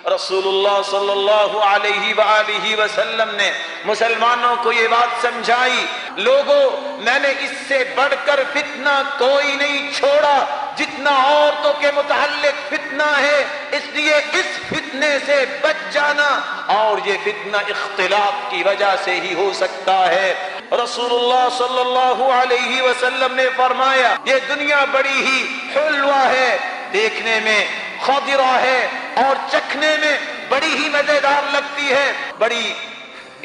رسول اللہ صلی اللہ علیہ وآلہ وسلم نے مسلمانوں کو یہ بات سمجھائی، لوگوں میں نے اس سے بڑھ کر فتنہ کوئی نہیں چھوڑا جتنا عورتوں کے متعلق فتنہ ہے، اس لیے اس فتنے سے بچ جانا، اور یہ فتنہ اختلاط کی وجہ سے ہی ہو سکتا ہے۔ رسول اللہ صلی اللہ علیہ وسلم نے فرمایا یہ دنیا بڑی ہی حلوہ ہے، دیکھنے میں خضرہ ہے اور چکھنے میں بڑی ہی مزیدار لگتی ہے، بڑی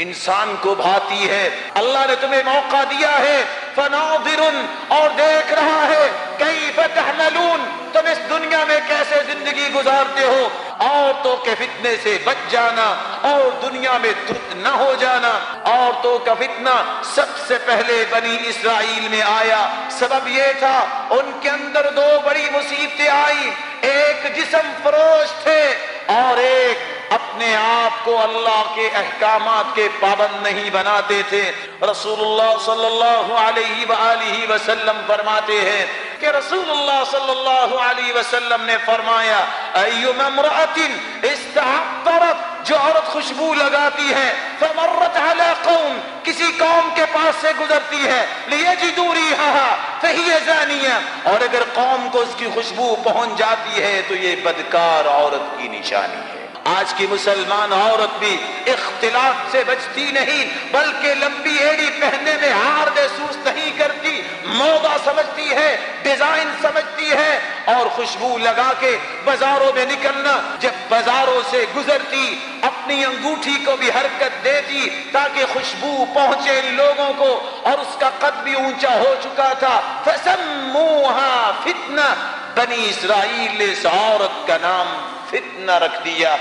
انسان کو بھاتی ہے۔ اللہ نے تمہیں موقع دیا ہے فناظر، اور دیکھ رہا ہے کیف تحملون، تم اس دنیا میں کیسے زندگی گزارتے ہو۔ عورتوں کے فتنے سے بچ جانا اور دنیا میں دھت نہ ہو جانا۔ عورتوں کا فتنہ سب سے پہلے بنی اسرائیل میں آیا، سبب یہ تھا ان کے اندر دو بڑی مصیبتیں آئی، ایک جسم فروش تھے اور ایک اپنے آپ کو اللہ کے احکامات کے پابند نہیں بناتے تھے۔ رسول اللہ صلی اللہ علیہ وآلہ وسلم فرماتے ہیں کہ رسول اللہ صلی اللہ علیہ وسلم نے فرمایا ایما امرأۃ استعطرت، جو عورت خوشبو لگاتی ہے، فمرت علی قوم، کسی قوم کے پاس سے گزرتی ہے، لیجدوا ریحھا فہی زانیہ، اور اگر قوم کو اس کی خوشبو پہنچ جاتی ہے تو یہ بدکار عورت کی نشانی ہے۔ آج کی مسلمان عورت بھی اختلاط سے بچتی نہیں، بلکہ لمبی ایڑی پہننے میں ہار محسوس نہیں کرتی، موضع سمجھتی ہے، ڈیزائن سمجھتی ہے، اور خوشبو لگا کے بازاروں میں نکلنا، جب بازاروں سے گزرتی اپنی انگوٹھی کو بھی حرکت دیتی تاکہ خوشبو پہنچے لوگوں کو، اور اس کا قد بھی اونچا ہو چکا تھا۔ فسموها فتنہ، بنی اسرائیل نے اس عورت کا نام فتنہ رکھ دیا۔